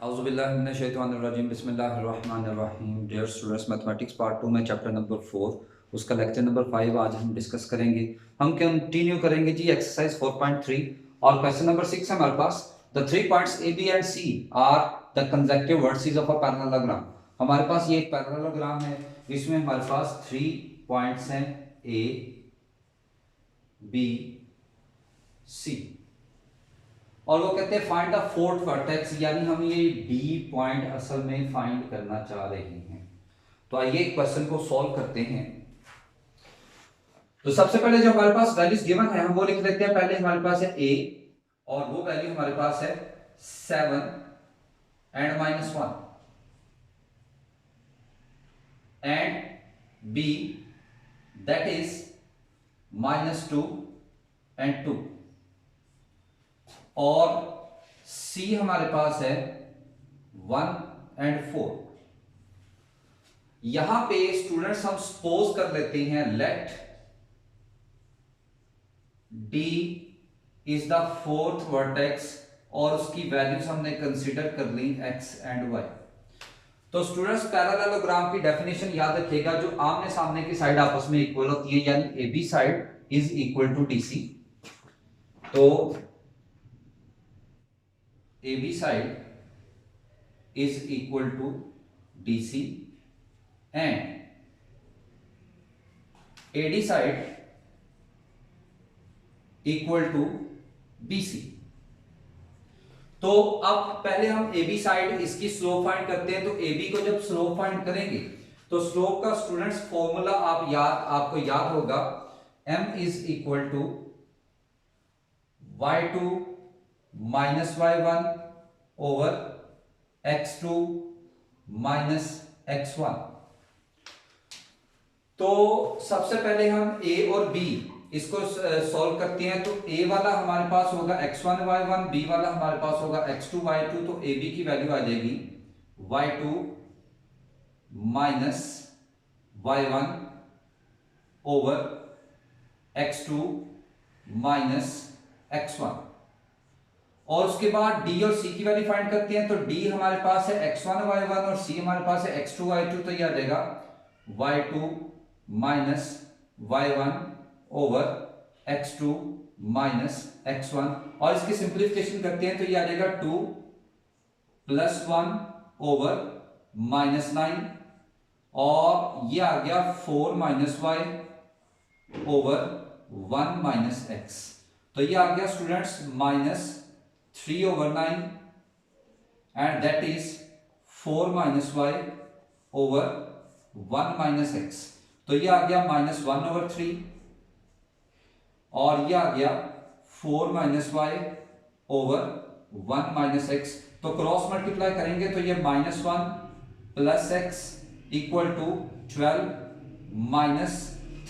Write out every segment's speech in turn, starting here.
औज़ुबिल्लाहिमिनश्शैतानिर्रजीम बिस्मिल्लाहिर्रहमानिर्रहीम। Dear students, mathematics part 2 में chapter number 4 उसका लेक्चर नंबर 5 आज हम डिस्कस करेंगे। हम कंटिन्यू करेंगे जी एक्सरसाइज 4.3 और क्वेश्चन नंबर 6 है हमारे पास। The three points A B and C are the consecutive vertices of a parallelogram. हमारे पास ये एक पैरेललोग्राम है जिसमें हमारे पास 3 पॉइंट्स हैं ए बी सी और वो कहते हैं फाइंड द फोर्थ वर्टेक्स, यानी हम ये डी पॉइंट असल में फाइंड करना चाह रहे हैं। तो आइए क्वेश्चन को सॉल्व करते हैं। तो सबसे पहले जो हमारे पास वैल्यूज गिवन है हम वो लिख लेते हैं। पहले हमारे पास है ए और वो वैल्यू हमारे पास है 7 and -1 and B that is -2 and 2 और सी हमारे पास है 1 एंड 4। यहां पे स्टूडेंट्स हम सपोज कर लेते हैं let D is the fourth vertex और उसकी वैल्यूज हमने कंसीडर कर ली एक्स एंड वाई। तो स्टूडेंट्स पैरेललोग्राम की डेफिनेशन याद रखिएगा, जो आमने सामने की साइड आपस में इक्वल होती है, यानी A B side is equal to D C. तो AB side is equal to DC and AD side equal to BC। तो अब पहले हम AB साइड इसकी स्लोप फाइंड करते हैं। तो AB को जब स्लोप फाइंड करेंगे तो स्लोप का स्टूडेंट्स फॉर्मूला आपको याद होगा, m is equal to y2 minus y1 over x2 minus x1। तो सबसे पहले हम a और b इसको सॉल्व करते हैं। तो a वाला हमारे पास होगा x1 y1, b वाला हमारे पास होगा x2 y2। तो ab की वैल्यू आ जाएगी y2 minus y1 over x2 minus x1। और उसके बाद d और c की वैल्यू फाइंड करते हैं। तो d हमारे पास है x1 y1 और c हमारे पास है x2 y2। तो यह आ जाएगा y2 minus y1 over x2 minus x1। और इसकी सिंप्लीफिकेशन करते हैं तो यह आ जाएगा 2 प्लस 1 ओवर -9 और यह आ गया 4 minus y over 1 minus x। तो यह आ गया students -3 over 9 and that is 4 minus y over 1 minus x। तो ये आ गया -1 over 3 और ये आ गया 4 minus y over 1 minus x। तो क्रॉस मल्टीप्लाई करेंगे तो ये -1 plus x equal to 12 minus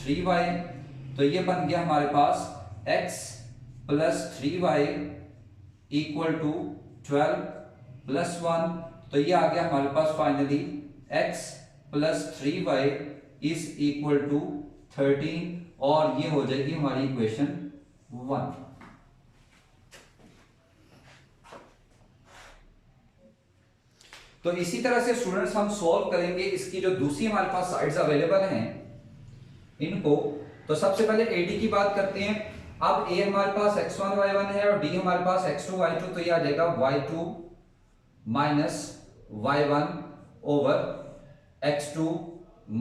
3y। तो ये बन गया हमारे पास x plus 3y equal to 12 plus 1। तो ये आ गया हमारे पास finally x plus 3y is equal to 13 और ये हो जाएगी हमारी इक्वेशन 1। तो इसी तरह से स्टूडेंट्स हम सॉल्व करेंगे इसकी जो दूसरी हमारे पास साइड्स अवेलेबल हैं इनको। तो सबसे पहले AD की बात करते हैं। अब a हमारे पास x1 y1 है और d हमारे पास x2 y2। तो ये आ जाएगा y2 minus y1 over x2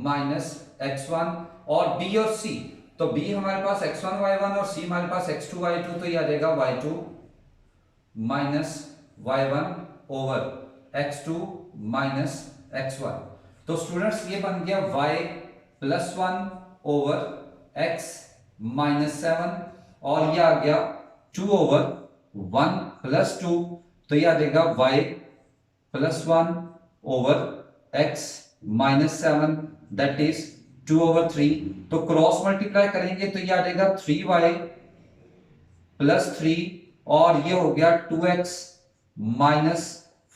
minus x1। और b और c, तो b हमारे पास x1 y1 और c हमारे पास x2 y2। तो ये आ जाएगा y2 minus y1 over x2 minus x1। तो स्टूडेंट्स ये बन गया y plus 1 over x minus 7 और ये आ गया 2 ओवर 1 प्लस 2। तो ये आ जाएगा y plus 1 over x minus 7 that is 2 over 3। तो क्रॉस मल्टीप्लाई करेंगे तो ये आ जाएगा 3y प्लस 3 और ये हो गया 2x माइनस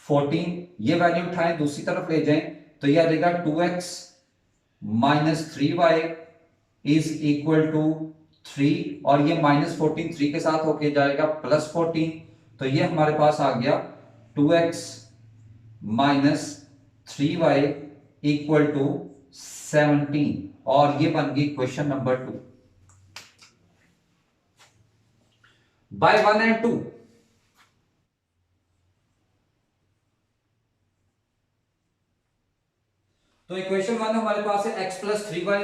14। ये वैल्यू उठाएं दूसरी तरफ ले जाएं तो ये आ जाएगा 2x minus 3y is equal to 3 और ये -14 3 के साथ होके जाएगा +14। तो ये हमारे पास आ गया 2x minus 3y equal to 17, और ये बन गई क्वेश्चन नंबर 2 बाय 1 एंड 2। तो इक्वेशन 1 हमारे पास है x plus 3y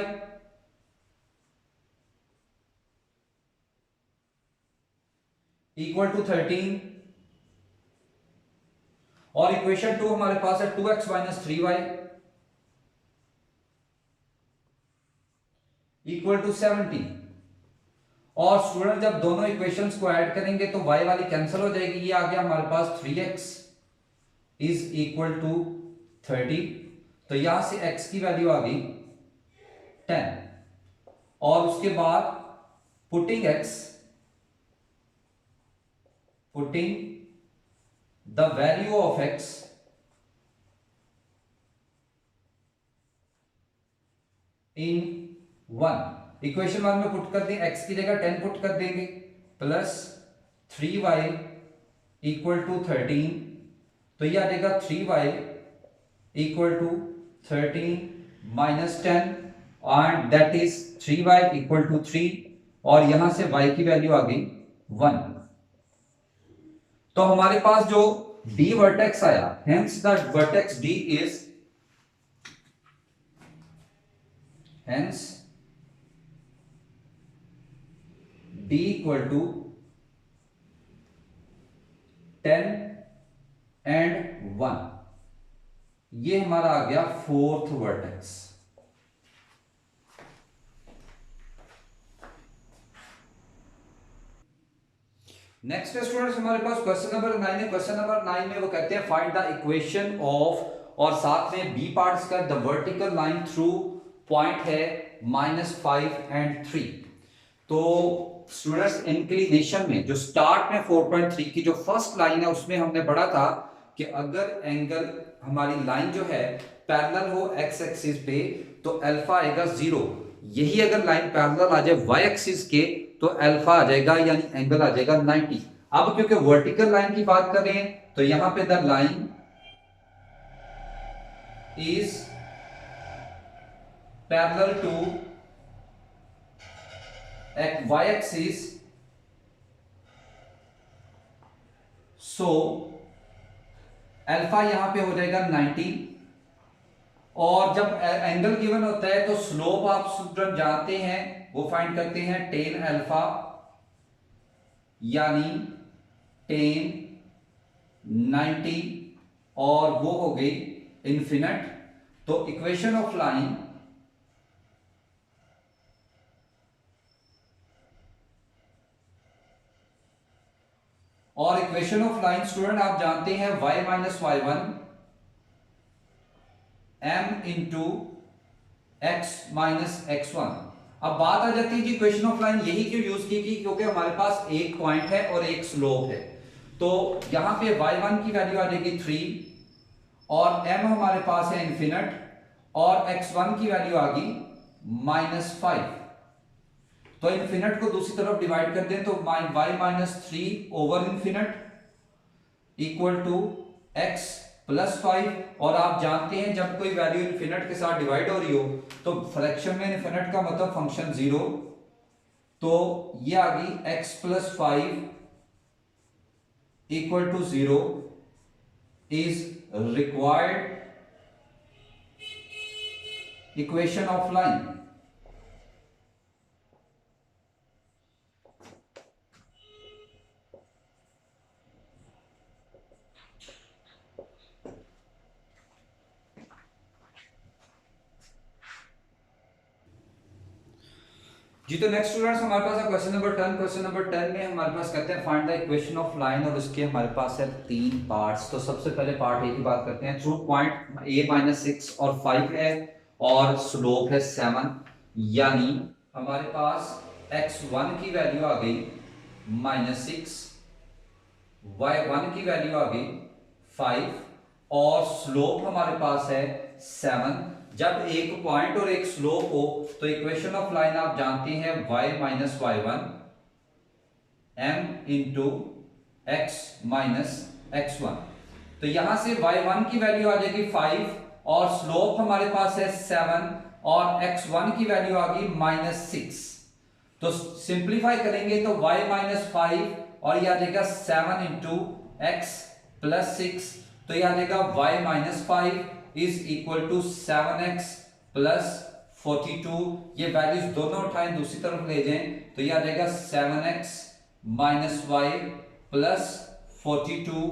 equal to 13, और इक्वेशन 2 हमारे पास है 2x minus 3y equal to 17। और स्टूडेंट जब दोनों इक्वेशंस को ऐड करेंगे तो y वाली कैंसिल हो जाएगी, ये आ गया हमारे पास 3x इज इक्वल टू 30। तो यहां से x की वैल्यू आ गई 10, और उसके बाद putting the value of x in 1, equation 1 में पुट कर दें, x की जगह 10 पुट कर देंगे, प्लस 3y इक्वल टू 13, तो यह आ जाएगा 3y equal to 13 minus 10, and that is 3y equal to 3, और यहां से y की वैल्यू आ गई 1। तो हमारे पास जो d वर्टेक्स आया, hence the vertex d is d equal to 10 and 1, ये हमारा आ गया फोर्थ वर्टेक्स। नेक्स्ट स्टूडेंट्स हमारे पास क्वेश्चन नंबर 9 है। क्वेश्चन नंबर 9 में वो कहते हैं फाइंड द इक्वेशन ऑफ, और साथ में बी पार्ट्स का the vertical line through point है -5 एंड 3। तो स्टूडेंट्स इंक्लिनेशन में जो स्टार्ट में 4.3 की जो फर्स्ट लाइन है उसमें हमने पढ़ा था कि अगर एंगल हमारी लाइन जो है पैरेलल हो एक्स एक्सिस पे तो अल्फा आएगा 0, यही अगर लाइन पैरेलल आ जाए वाई एक्सिस के तो अल्फा आ जाएगा, यानी एंगल आ जाएगा 90। अब क्योंकि वर्टिकल लाइन की बात कर रहे हैं तो यहां पे the line is parallel to Y axis, so alpha यहां पे हो जाएगा 90, और जब एंगल गिवन होता है तो स्लोप आप स्टूडेंट जानते हैं, वो फाइंड करते हैं टेन अल्फा, यानी टेन 90, और वो हो गई इन्फिनिट। तो इक्वेशन ऑफ लाइन स्टूडेंट आप जानते हैं y minus y1 m into x minus x1। अब बात आ जाती है कि इक्वेशन ऑफ लाइन यही क्यों यूज की गई, क्योंकि हमारे पास एक पॉइंट है और एक स्लोप है। तो यहां पे y1 की वैल्यू आ जाएगी 3, और m हमारे पास है इन्फिनिट, और x1 की वैल्यू आ गई -5। तो इन्फिनिट को दूसरी तरफ डिवाइड कर दें तो y minus 3 over infinite equal to x plus 5, और आप जानते हैं जब कोई वैल्यू इन्फिनिट के साथ डिवाइड हो रही हो तो फ्रैक्शन में इन्फिनिट का मतलब फंक्शन 0, तो ये आ गई x plus 5 equal to 0 is required equation of line. जी तो नेक्स्ट स्टूडेंट्स हमारे पास है क्वेश्चन नंबर 10। क्वेश्चन नंबर 10 में हमारे पास कहते हैं find the equation of line, और उसके हमारे पास है 3 पार्ट्स। तो सबसे पहले पार्ट ए की बात करते हैं। थ्रू पॉइंट a-6 और 5 है, और स्लोप है 7, यानी हमारे पास x1 की वैल्यू आ गई -6, y1 की वैल्यू आ गई 5, और स्लोप हमारे पास है 7। जब एक पॉइंट और एक स्लोप हो तो इक्वेशन ऑफ लाइन आप जानते हैं y minus y1 m into x minus x1। तो यहां से y1 की वैल्यू आ जाएगी 5 और स्लोप हमारे पास है 7 और x1 की वैल्यू आ गई -6। तो सिंप्लीफाई करेंगे तो y -5 और ये आ जाएगा 7 इंटू एक्स प्लस 6। तो ये आ जाएगा y -5 is equal to 7x plus 42। ये वैल्यूज दोनों उठाएं दूसरी तरफ ले जाएं तो ये आ जाएगा 7x minus Y plus 42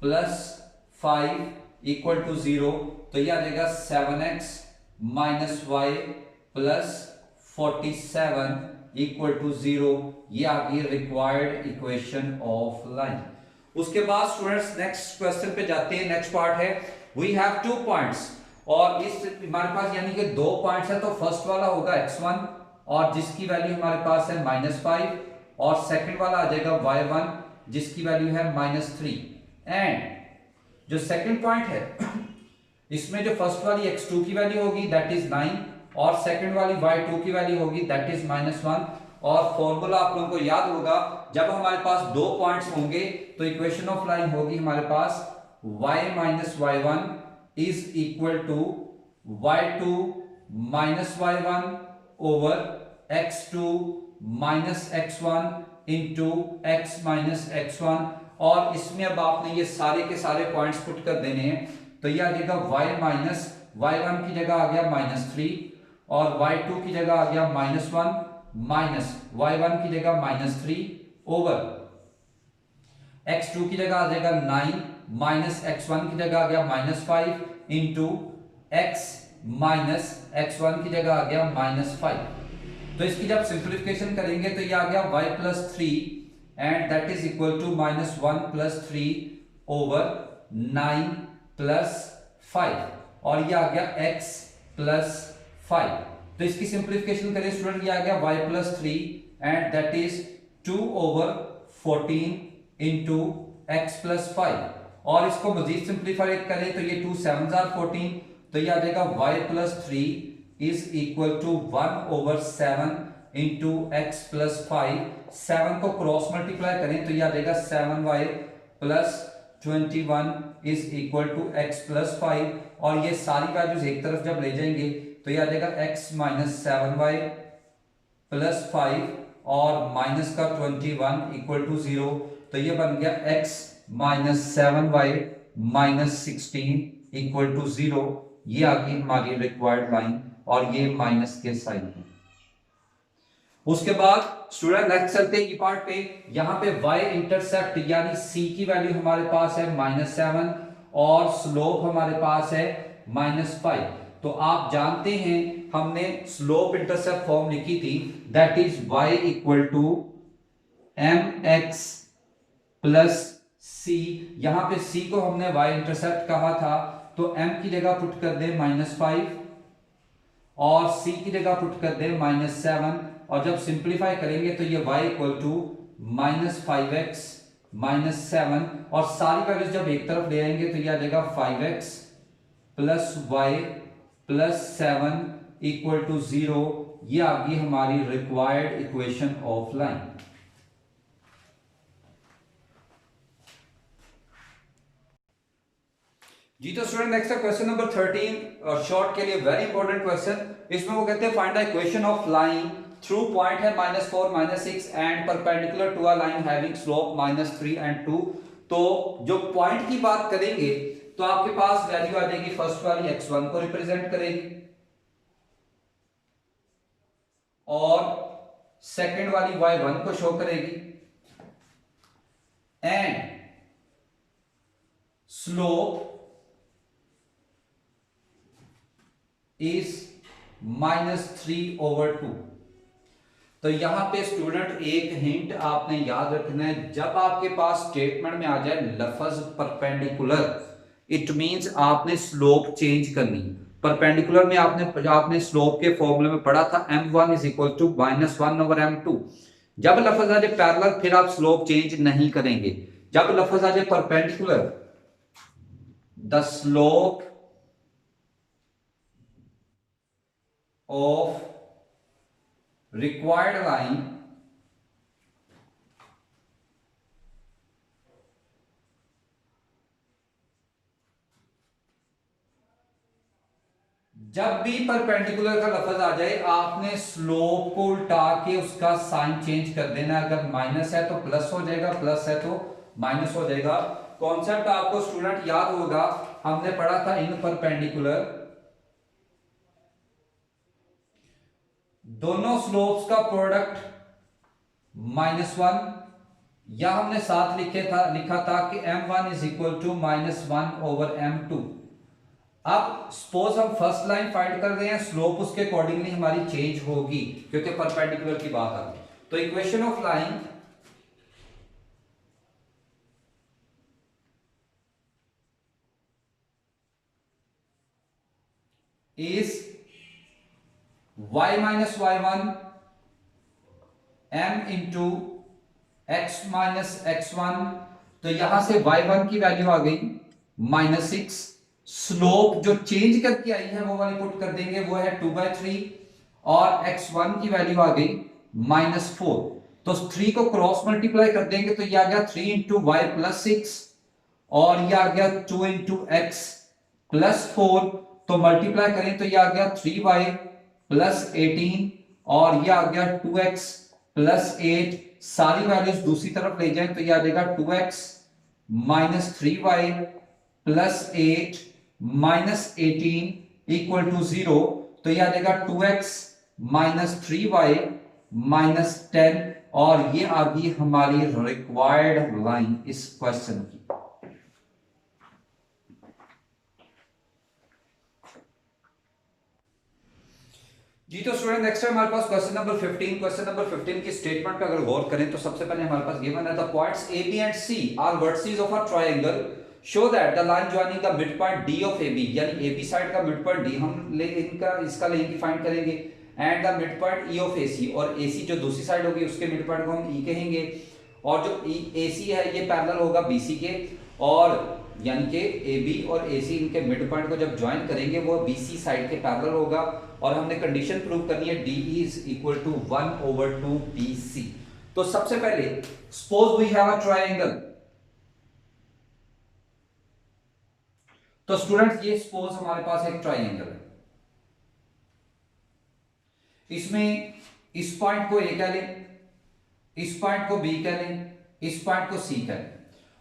plus 5 equal to 0। तो ये आ जाएगा 7x minus Y plus 47 equal to 0। ये आ गई रिक्वायर्ड इक्वेशन ऑफ लाइन। उसके बाद स्टूडेंट्स नेक्स्ट क्वेश्चन पे जाते हैं। नेक्स्ट पार्ट है वी हैव 2 पॉइंट्स और इस हमारे पास यानी कि 2 पॉइंट्स है। तो फर्स्ट वाला होगा x1 और जिसकी वैल्यू हमारे पास है -5 और सेकंड वाला आ जाएगा y1 जिसकी वैल्यू है -3। एंड जो सेकंड पॉइंट है इसमें जो फर्स्ट वाली x2 की वैल्यू होगी दैट इज 9 और सेकंड वाली y2 की वैल्यू होगी दैट इज -1। और फॉर्मूला आप लोगों को याद होगा जब हमारे पास 2 पॉइंट्स होंगे तो इक्वेशन ऑफ लाइन होगी हमारे पास y minus y1 is equal to y2 minus y1 over x2 minus x1 into x minus x1। और इसमें अब आपने ये सारे के सारे पॉइंट्स पुट कर देने हैं तो ये आ जाएगा y माइनस y1 की जगह आ गया -3 और y2 की जगह आ गया -1 माइनस y1 की जगह -3 ओवर x2 की जगह आ जाएगा 9 माइनस x1 की जगह आ गया -5 इंटू x माइनस x1 की जगह आ गया -5। तो इसकी जब सिंप्लीफिकेशन करेंगे तो ये आ गया y plus 3 and that is equal to -1 plus 3 over 9 plus 5 और ये आ गया x प्लस 5। तो इसकी सिंप्लीफिकेशन करें स्टूडेंट ये आ गया y plus 3 and that is 2 over 14 into x plus 5। और इसको मजीद सिंप्लीफाई करें तो ये 2 7 14 तो ये आ जाएगा y plus 3 is equal to 1 over 7 into X plus 5। 7 को क्रॉस मल्टीप्लाई करें तो ये आ जाएगा 7y plus 21 is equal to X plus 5। और ये सारी वैल्यूज एक तरफ जब ले जाएंगे तो ये आ जाएगा x माइनस 7y प्लस 5 और माइनस का 21 इक्वल टू 0। तो ये बन गया x minus 7y minus 16 equal to 0। ये आ गई हमारी रिक्वायर्ड लाइन और ये माइनस के साइन है। उसके बाद स्टूडेंट नेक्स्ट चलते हैं पार्ट पे। यहां पे y इंटरसेप्ट यानी c की वैल्यू हमारे पास है -7 और स्लोप हमारे पास है -5। तो आप जानते हैं हमने स्लोप इंटरसेप्ट फॉर्म लिखी थी that is y equal to mx plus c। यहां पे c को हमने y इंटरसेप्ट कहा था तो m की जगह पुट कर दे -5 और c की जगह पुट कर दे -7 और जब सिंप्लीफाई करेंगे तो ये y इक्वल टू -5x -7 और सारी वैल्यूज जब एक तरफ ले आएंगे तो ये आ जाएगा 5x plus y plus 7 equal to 0। ये आ गई हमारी रिक्वायर्ड इक्वेशन ऑफ लाइन। जी तो स्टूडेंट नेक्स्ट क्वेश्चन नंबर 13 और शॉर्ट के लिए वेरी इंपॉर्टेंट क्वेश्चन। इसमें वो कहते हैं find the equation of line through point है -4 -6 and perpendicular to a line having slope -3 and 2। तो जो पॉइंट की बात करेंगे तो आपके पास वैल्यू आ जाएगी फर्स्ट वाली x1 को रिप्रेजेंट करेगी और सेकंड वाली y1 को शो करेगी एंड स्लोप इज -3/2। तो यहां पे स्टूडेंट एक हिंट आपने याद रखना है, जब आपके पास स्टेटमेंट में आ जाए लफ्ज परपेंडिकुलर इट मींस आपने स्लोप चेंज करनी। परपेंडिकुलर में आपने स्लोप के फॉर्मूले में पढ़ा था m1 is equal to -1/m2। जब लफ्ज आ जाए पैरेलल फिर आप स्लोप चेंज नहीं करेंगे। जब लफ्ज आ जाए perpendicular the slope of required line जब भी परपेंडिकुलर का लफ्ज आ जाए आपने स्लोप को उल्टा के उसका साइन चेंज कर देना। अगर माइनस है तो प्लस हो जाएगा, प्लस है तो माइनस हो जाएगा। कॉन्सेप्ट आपको स्टूडेंट याद होगा, हमने पढ़ा था इन परपेंडिकुलर दोनों स्लोप्स का प्रोडक्ट -1, या हमने साथ लिखा था कि m1 is equal to -1 over m2। अब सपोज हम फर्स्ट लाइन फाइंड कर रहे हैं, स्लोप उसके अकॉर्डिंगली हमारी चेंज होगी क्योंकि परपेंडिकुलर की बात आ गई। तो equation of line is y minus y1 m into x minus x1। तो यहां से y1 की वैल्यू आ गई -6। स्लोप जो चेंज करके आई है वो वाली पुट कर देंगे, वो है 2/3। और x1 की वैल्यू आ गई -4। तो 3 को क्रॉस मल्टीप्लाई कर देंगे तो ये आ गया 3 इंटू वाई प्लस 6, और ये आ गया 2 इंटू एक्स प्लस 4। तो मल्टीप्लाई करें तो ये आ गया 3y प्लस 18, और ये आ गया 2x प्लस 8। सारी वैल्यूज दूसरी तरफ ले जाएं तो ये आ जाएगा 2x minus 3y plus 8 minus 18 equal to 0। तो ये आ जाएगा 2x माइनस 3y माइनस 10, और ये आ गई हमारी रिक्वायर्ड लाइन इस क्वेश्चन की। जी तो स्टूडेंट नेक्स्ट टाइम हमारे पास क्वेश्चन नंबर 15। क्वेश्चन नंबर 15 की स्टेटमेंट पे अगर गौर करें तो सबसे पहले हमारे पास गिवन है the points A B and C are vertices of a triangle, show that the line joining the mid point D of A B, यानी ए बी साइड का मिड पॉइंट डी हम ले इनका इसका लेंगे फाइंड करेंगे, and the mid point E of A C, और A सी जो दूसरी साइड होगी उसके मिड पॉइंट को हम ई कहेंगे, और जो ए सी है ये पैरेलल होगा बी सी के, और यानी कि ए बी और ए सी इनके मिड पॉइंट को जब ज्वाइन करेंगे वो बी सी साइड के पैरेलल होगा। और हमने कंडीशन प्रूव करनी है D is equal to 1/2 B C. तो सबसे पहले suppose we have a triangle. तो स्टूडेंट्स ये सपोज हमारे पास एक ट्रायंगल है, इसमें इस पॉइंट को ए कह लें, इस पॉइंट को बी कह लें, इस पॉइंट को सी कह लें।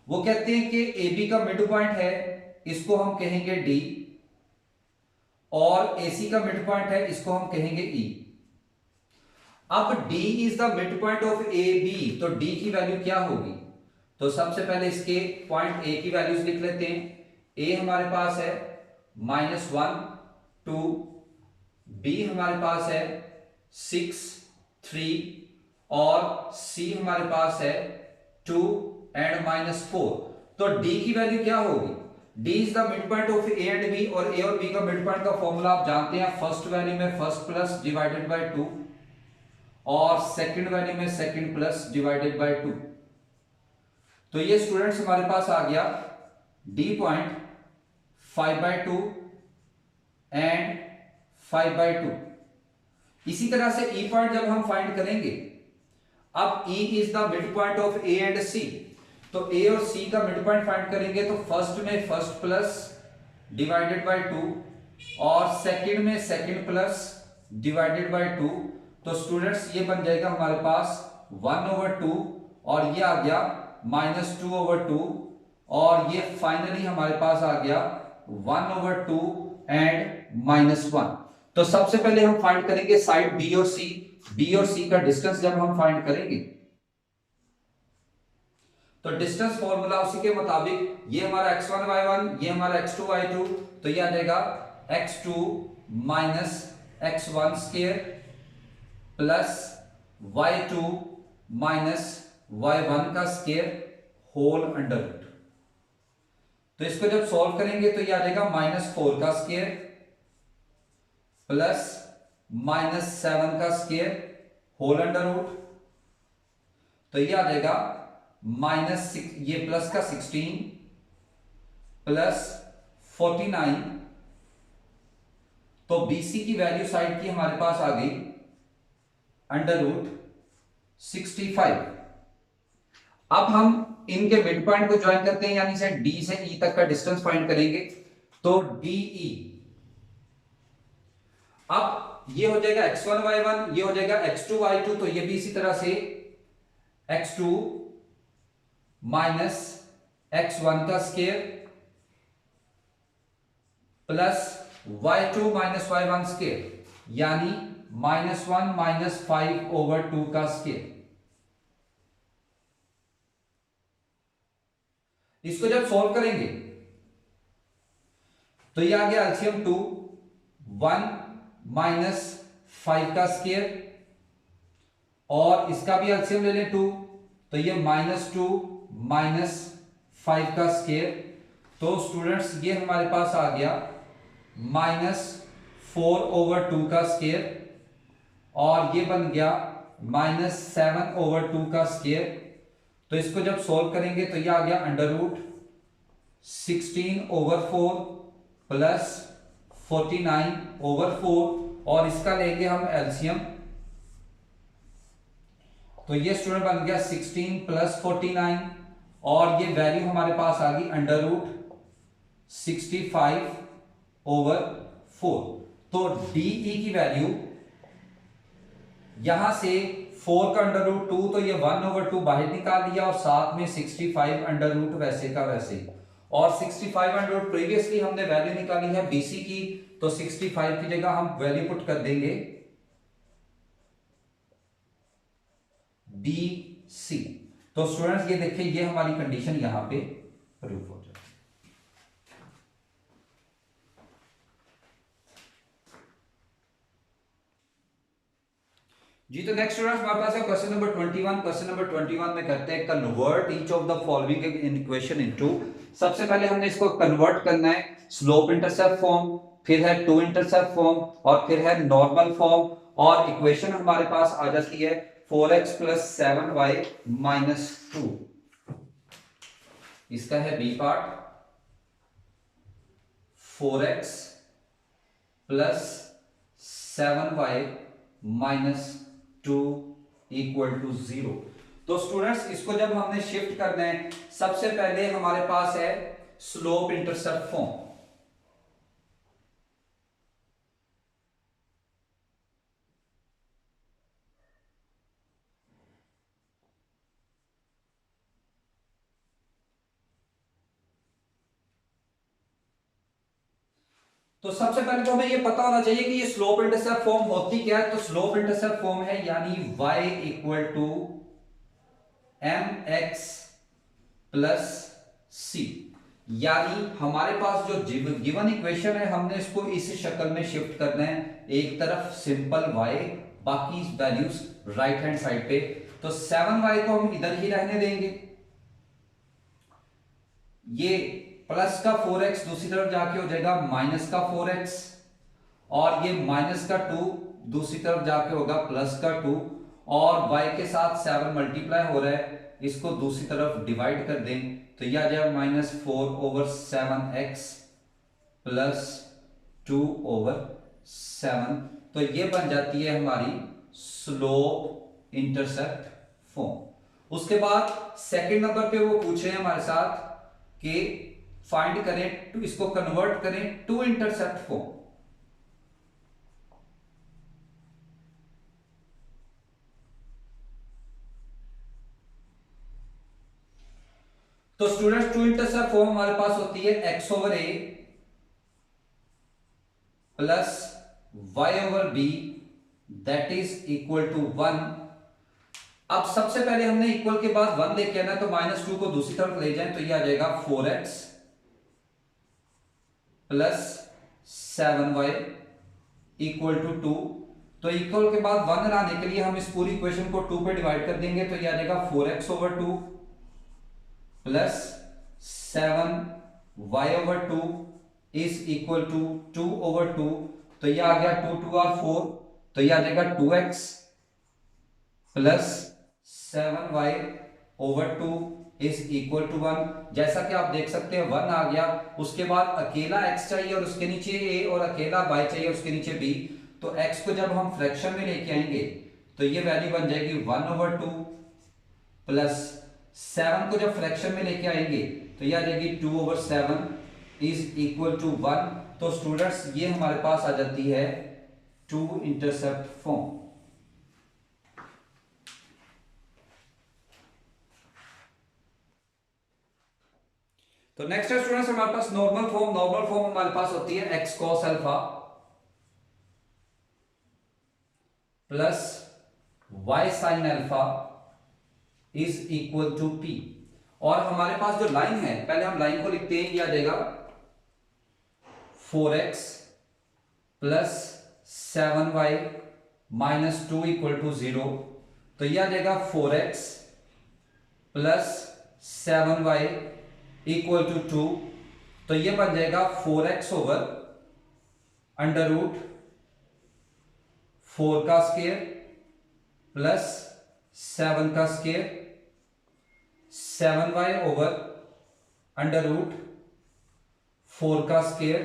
वो कहते हैं कि ए बी का मिड पॉइंट है, इसको हम कहेंगे डी, और AC का मिड पॉइंट है, इसको हम कहेंगे E। अब D is the mid point of AB, तो D की वैल्यू क्या होगी? तो सबसे पहले इसके पॉइंट A की वैल्यूज लिख लेते हैं। A हमारे पास है -1 2, B हमारे पास है 6 3, और C हमारे पास है 2 एंड -4। तो D की वैल्यू क्या होगी? D is the mid point of A and B, और A और B का मिड पॉइंट का फॉर्मूला आप जानते हैं, फर्स्ट वैल्यू में फर्स्ट प्लस डिवाइडेड बाय 2, और सेकंड वैल्यू में सेकंड प्लस डिवाइडेड बाय 2। तो ये स्टूडेंट्स हमारे पास आ गया D पॉइंट 5/2 एंड 5/2। इसी तरह से E पॉइंट जब हम फाइंड करेंगे, अब E is the mid point of A and C, तो A और C का मिड पॉइंट फाइंड करेंगे तो फर्स्ट में फर्स्ट प्लस डिवाइडेड बाय 2, और सेकंड में सेकंड प्लस डिवाइडेड बाय 2। तो स्टूडेंट्स ये बन जाएगा हमारे पास 1/2, और ये आ गया -2/2, और ये फाइनली हमारे पास आ गया 1/2 एंड -1। तो सबसे पहले हम फाइंड करेंगे साइड B और C। B और C का डिस्टेंस जब हम फाइंड करेंगे तो डिस्टेंस फॉर्मूला उसी के मुताबिक, ये हमारा x1 y1, ये हमारा x2 y2, तो ये आ जाएगा x2 minus x1 square plus y2 minus y1 का स्क्वायर होल अंडर रूट। तो इसको जब सॉल्व करेंगे तो ये आ जाएगा -4 का स्क्वायर प्लस -7 का स्क्वायर होल अंडर रूट। तो ये आ जाएगा -6, ये प्लस का 16 प्लस 49। तो BC की वैल्यू साइड की हमारे पास आ गई √65। अब हम इनके मिड पॉइंट को ज्वाइन करते हैं, यानी से D से E तक का डिस्टेंस फाइंड करेंगे। तो DE अब ये हो जाएगा x1 y1, ये हो जाएगा x2 y2, तो ये भी इसी तरह से x2 माइनस x1 का square plus y2 minus y1 square, यानी -1 माइनस 5/2 का स्केयर। इसको जब सॉल्व करेंगे तो ये आ गया एलसीएम 2, 1 माइनस 5 का स्केयर, और इसका भी एलसीएम ले लें 2, तो ये -2 माइनस 5 का स्केयर। तो स्टूडेंट्स ये हमारे पास आ गया -4/2 का स्केयर, और ये बन गया -7/2 का स्केयर। तो इसको जब सॉल्व करेंगे तो ये आ गया √16/4 प्लस 49/4, और इसका लेंगे हम एलसीएम, तो ये स्टूडेंट बन गया 16 प्लस 49, और ये वैल्यू हमारे पास आ गई √65/4। तो DE की वैल्यू यहां से 4 का √2, तो ये 1/2 बाहर निकाल लिया, और साथ में 65 वैसे का वैसे, और 65 प्रीवियसली हमने वैल्यू निकाली है BC की, तो 65 की जगह हम वैल्यू पुट कर देंगे BC। तो स्टूडेंट्स ये देखिए, ये हमारी कंडीशन यहां पे प्रूफ हो जाए। जी तो नेक्स्ट स्टूडेंट्स हमारे पास है क्वेश्चन नंबर 21। क्वेश्चन नंबर 21 में करते हैं convert each of the following equation into. सबसे पहले हमने इसको कन्वर्ट करना है स्लोप इंटरसेप्ट फॉर्म, फिर है टू इंटरसेप्ट फॉर्म, और फिर है नॉर्मल फॉर्म, और इक्वेशन हमारे पास आ जाती है 4x + 7y - 2। इसका है बी पार्ट, 4x + 7y - 2 = 0। तो स्टूडेंट्स इसको जब हमने शिफ्ट करना है, सबसे पहले हमारे पास है स्लोप इंटरसेप्ट फॉर्म। तो सबसे पहले तो हमें ये पता होना चाहिए कि ये स्लोप इंटरसेप्ट फॉर्म होती क्या है। तो स्लोप इंटरसेप्ट फॉर्म है यानी y = mx + c, यानी हमारे पास जो गिवन इक्वेशन है हमने इसको इस शक्ल में शिफ्ट करना है, एक तरफ सिंपल y, बाकी वैल्यूज राइट हैंड साइड पे। तो 7y को हम इधर ही रहने देंगे, ये प्लस का 4x दूसरी तरफ जाके हो जाएगा माइनस का 4x, और ये माइनस का 2 दूसरी तरफ जाके होगा प्लस का 2, और y के साथ 7 मल्टीप्लाई हो रहा है, इसको दूसरी तरफ डिवाइड कर दें तो यह आ जाएगा -4/7x + 2/7। तो ये बन जाती है हमारी स्लोप इंटरसेप्ट फॉर्म। उसके बाद सेकंड नंबर पे वो पूछ रहे हैं हमारे साथ कि फाइंड करें, तो इसको कन्वर्ट करें टू इंटरसेप्ट फॉर्म। तो स्टूडेंट्स टू इंटरसेप्ट फॉर्म हमारे पास होती है x/a plus y/b that is equal to 1। अब सबसे पहले हमने इक्वल के बाद 1 लेके आना, तो -2 को दूसरी तरफ ले जाएं तो ये आ जाएगा 4x + 7y = 2। तो इक्वल के बाद 1 लाने के लिए हम इस पूरी इक्वेशन को 2 पे डिवाइड कर देंगे, तो ये आ जाएगा 4x/2 + 7y/2 = 2/2। तो ये आ गया 2 2 और 4, तो ये आ जाएगा 2x + 7y/2 = 1। जैसा कि आप देख सकते हैं 1 आ गया, उसके बाद अकेला x चाहिए और उसके नीचे a, और अकेला y चाहिए उसके नीचे b। तो x को जब हम फ्रैक्शन में लेके आएंगे तो ये वैल्यू बन जाएगी 1/2 प्लस 7 को जब फ्रैक्शन में लेके आएंगे तो ये आ जाएगी 2/7 = 1। तो स्टूडेंट्स ये हमारे पास आ जाती है टू इंटरसेप्ट फॉर्म। तो नेक्स्ट है स्टूडेंट्स हमारे पास नॉर्मल फॉर्म। नॉर्मल फॉर्म हमारे पास होती है x cos alpha plus y sin alpha is equal to p। और हमारे पास जो लाइन है, पहले हम लाइन को लिखते हैं, यह आ जाएगा 4x plus 7y minus 2 equal to 0। तो यह आ जाएगा 4x plus 7y equal to 2। तो यह बन जाएगा 4x ओवर अंडर रूट 4 का स्क्वायर प्लस 7 का square 7y over under root 4 का स्क्वायर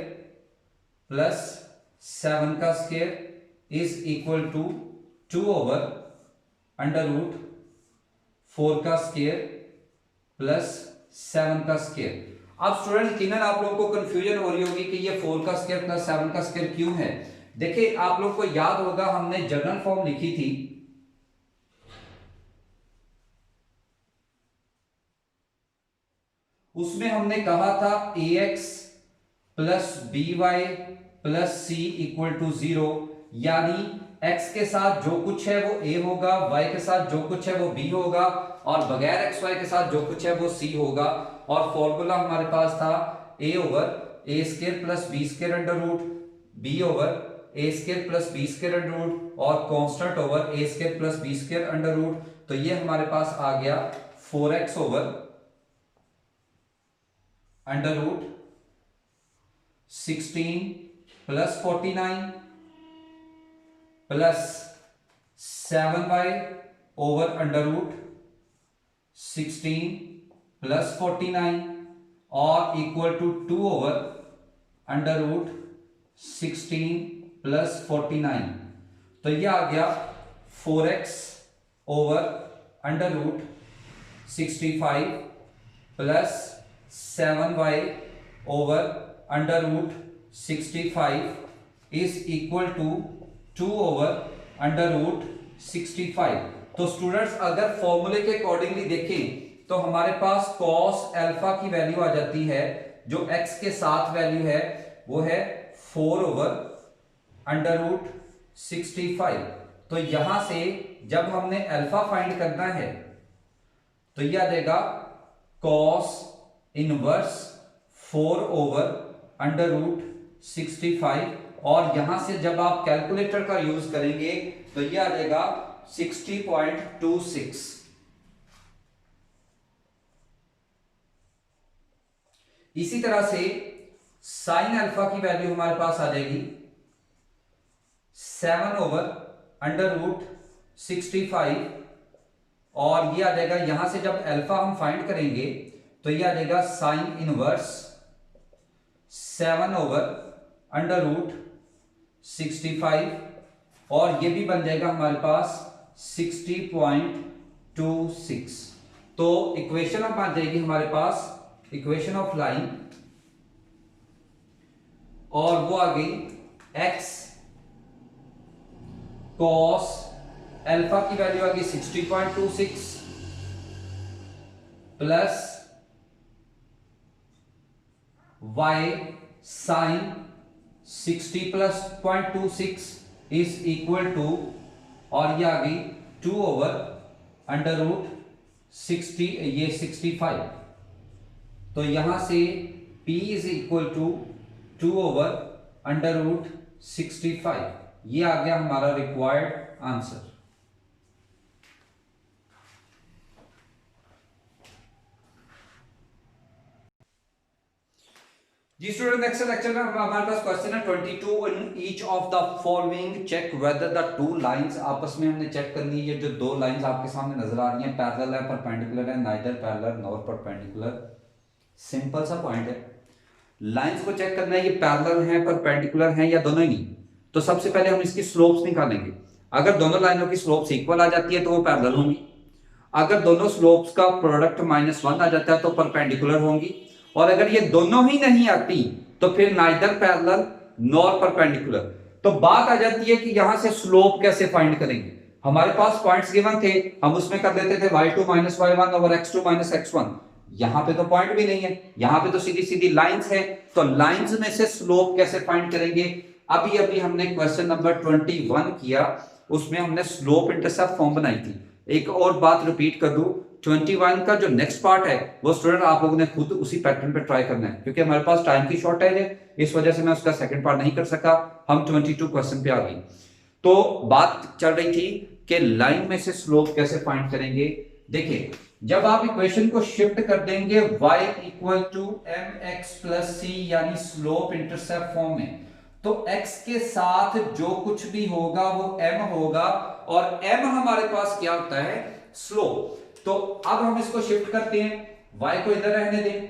प्लस 7 का square is equal to 2 over under root 4 का स्क्वायर प्लस 7 का स्क्वायर। अब स्टूडेंट यकीनन आप लोगों को कंफ्यूजन हो रही होगी कि ये 4 का स्क्वायर प्लस 7 का स्क्वायर क्यों है। देखिए आप लोग को याद होगा हमने जनरल फॉर्म लिखी थी, उसमें हमने कहा था ax plus by plus c equal to 0, यानी x के साथ जो कुछ है वो a होगा, y के साथ जो कुछ है वो b होगा और बगैर xy के साथ जो कुछ है वो c होगा। और फॉर्मूला हमारे पास था a over A square plus B square under root, b over A square plus B square under root और constant over A square plus B square under root. तो ये हमारे पास आ गया 4x over under root 16 plus 49 plus 7y over under root 16 plus 49 और equal to 2 over under root 16 plus 49। तो यह आ गया 4x over under root 65 plus 7y over under root 65 is equal to 2 over under root 65। तो students अगर फॉर्मूले के accordingly देखें तो हमारे पास cos अल्फा की वैल्यू आ जाती है, जो x के साथ वैल्यू है वो है 4 ओवर अंडर रूट 65। तो यहां से जब हमने अल्फा फाइंड करना है तो यह आ जाएगा cos inverse 4 over under root 65 और यहां से जब आप कैलकुलेटर का यूज करेंगे तो यह आ जाएगा 60.26। इसी तरह से साइन अल्फा की वैल्यू हमारे पास आ जाएगी 7 ओवर अंडर रूट 65 और ये आ जाएगा, यहां से जब अल्फा हम फाइंड करेंगे तो ये आ जाएगा sine inverse 7 over under root 65 और ये भी बन जाएगा हमारे पास 60.26। तो इक्वेशन अब आ जाएगी हमारे पास इक्वेशन ऑफ लाइन और वो आ गई x cos अल्फा की वैल्यू आ गई 60.26 plus y sin 60 plus 0.26 is equal to और ये आ गई 2 ओवर अंडर रूट 60 ये 65। तो यहां से p is equal to 2 over under root 65। ये आ गया हमारा रिक्वायर्ड आंसर। जी स्टूडेंट नेक्स्ट लेक्चर में हमारे पास क्वेश्चन है 22 in each of the following check whether the two lines. आपस में हमने चेक करनी है, ये जो दो लाइंस आपके सामने नजर आ रही हैं पैरेलल है परपेंडिकुलर है, neither parallel nor perpendicular. Simple सा पॉइंट है, लाइंस को चेक करना है ये पैरेलल है परपेंडिकुलर है या दोनों ही नहीं। तो सबसे पहले हम इसकी स्लोप्स निकालेंगे। अगर दोनों लाइनों की स्लोप्स इक्वल आ जाती है तो वो पैरेलल होंगी, अगर दोनों स्लोप्स का प्रोडक्ट -1 आ जाता है तो परपेंडिकुलर होंगी, और अगर ये दोनों ही नहीं आती तो फिर नाइदर पैरेलल नॉर परपेंडिकुलर। तो बात आ जाती है कि यहां से स्लोप कैसे फाइंड करेंगे। हमारे पास पॉइंट्स गिवन थे, हम उसमें कर देते थे y2 minus y1 over x2 minus x1। यहां पे तो पॉइंट भी नहीं है, यहां पे तो सीधी सीधी लाइंस है, तो लाइंस में से स्लोप कैसे फाइंड करेंगे। अभी अभी हमने क्वेश्चन नंबर 21 किया, उसमें हमने स्लोप इंटरसेप्ट फॉर्म बनाई थी। एक और बात रिपीट कर दूं, 21 का जो नेक्स्ट पार्ट है वो स्टूडेंट आप लोगों ने खुद उसी पैटर्न पे ट्राई करना है, क्योंकि हमारे पास टाइम की शॉर्टेज है, इस वजह से मैं उसका सेकंड पार्ट नहीं कर सका। हम 22 क्वेश्चन पे आ गए। तो बात चल रही थी कि लाइन में से स्लोप कैसे फाइंड करेंगे। देखिए, जब आप इक्वेशन को शिफ्ट कर देंगे y equal to M X plus C यानी स्लोप इंटरसेप्ट फॉर्म में, तो x के साथ जो कुछ भी होगा वो m होगा, और m हमारे पास क्या होता है, स्लोप। तो अब हम इसको शिफ्ट करते हैं, y को इधर रहने दें,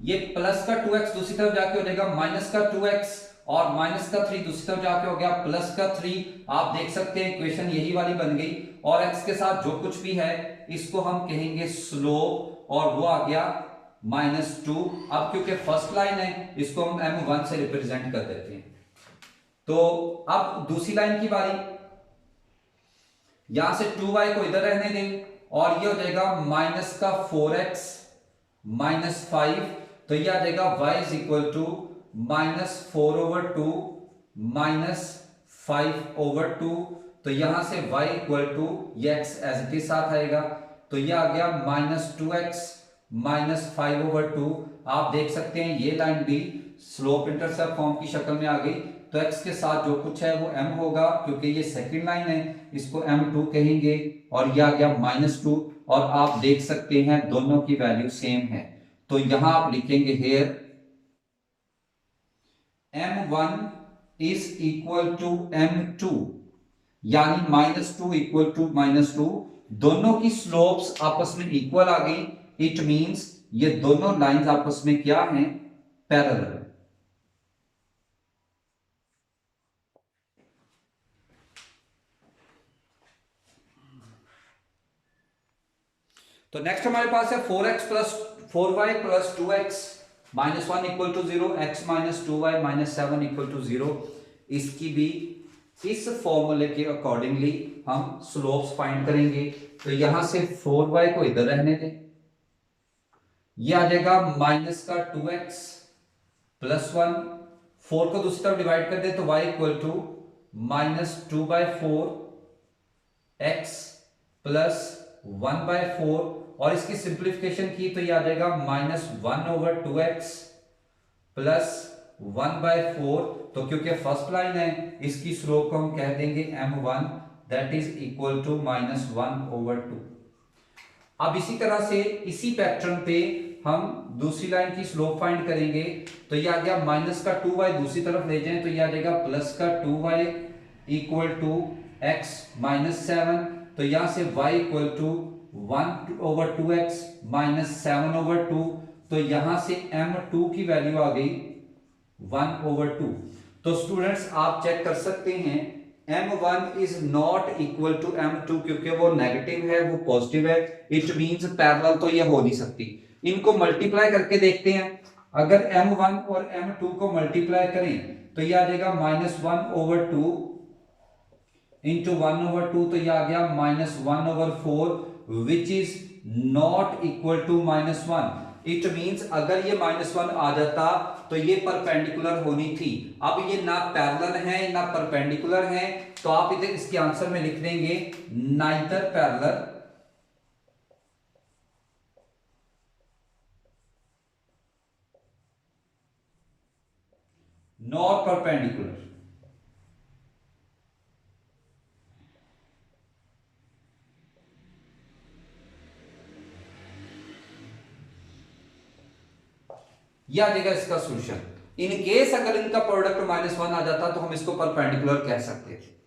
ये प्लस का 2x दूसरी तरफ जाके हो जाएगा माइनस का 2x, और माइनस का 3 दूसरी तरफ जाके हो गया प्लस का 3। आप देख सकते हैं इक्वेशन यही वाली बन गई, और x के साथ जो कुछ भी है इसको हम कहेंगे स्लोप, और वो आ गया -2। अब क्योंकि फर्स्ट लाइन है इसको हम m1 से रिप्रेजेंट कर देते हैं। तो अब दूसरी लाइन की बारी, यहां से 2y को इधर रहने दें, और ये हो जाएगा माइनस का 4x माइनस 5, तो ये आ जाएगा y इज इक्वल टू -4/2 -5/2। तो यहां से y इक्वल टू ये x एज इट इज साथ आएगा, तो ये आ गया -2x -5/2। आप देख सकते हैं ये लाइन भी स्लोप इंटरसेप्ट फॉर्म की शक्ल में आ गई। तो x के साथ जो कुछ है वो m होगा, क्योंकि ये सेकंड लाइन है, इसको m2 कहेंगे, और ये आ गया -2। और आप देख सकते हैं दोनों की वैल्यू सेम है, तो यहां आप लिखेंगे hair m1 is equal to m2, यानी -2 इक्वल टू -2। दोनों की स्लोप्स आपस में इक्वल आ गई, इट मींस ये दोनों लाइंस आपस में क्या हैं, पैरेलल। तो नेक्स्ट हमारे पास है 4x plus 4y plus 2x minus 1 equal to 0, x minus 2y minus 7 equal to 0। इसकी भी इस फॉर्मूले के अकॉर्डिंगली हम स्लोप्स फाइंड करेंगे। तो यहां से 4y को इधर रहने दें, यह आ जाएगा माइनस का 2x प्लस 1, 4 को दूसरी तरफ डिवाइड कर दे तो y equal to -2/4 x plus 1/4, और इसकी सिंप्लीफिकेशन की तो ये आ जाएगा -1/2x प्लस 1/4। तो क्योंकि फर्स्ट लाइन है इसकी स्लोप को हम कह देंगे m1, that is equal to -1/2। अब इसी तरह से इसी पैटर्न पे हम दूसरी लाइन की स्लोप फाइंड करेंगे। तो ये आ गया माइनस का 2y दूसरी तरफ ले जाएं तो ये आ जाएगा प्लस का 2y equal to x minus 7। तो यहां से y equal to 1/2x minus 7/2। तो यहां से m2 की वैल्यू आ गई 1/2। तो स्टूडेंट्स आप चेक कर सकते हैं m1 is not equal to m2, क्योंकि वो नेगेटिव है वो पॉजिटिव है, इट मींस पैरेलल तो ये हो नहीं सकती। इनको मल्टीप्लाई करके देखते हैं, अगर m1 और m2 को मल्टीप्लाई करें तो ये आ जाएगा -1/2 इंटू 1/2, तो ये आ गया -1/4 which is not equal to -1। It means अगर ये -1 आ जाता तो ये परपेंडिकुलर होनी थी। अब ये ना पैरेलल है ना परपेंडिकुलर है, तो आप इधर इसके आंसर में लिख देंगे नाइदर पैरेलल नॉर परपेंडिकुलर। यह आ जाएगा इसका सॉल्यूशन। इन केस अगर इनका प्रोडक्ट -1 आ जाता तो हम इसको परपेंडिकुलर कह सकते थे।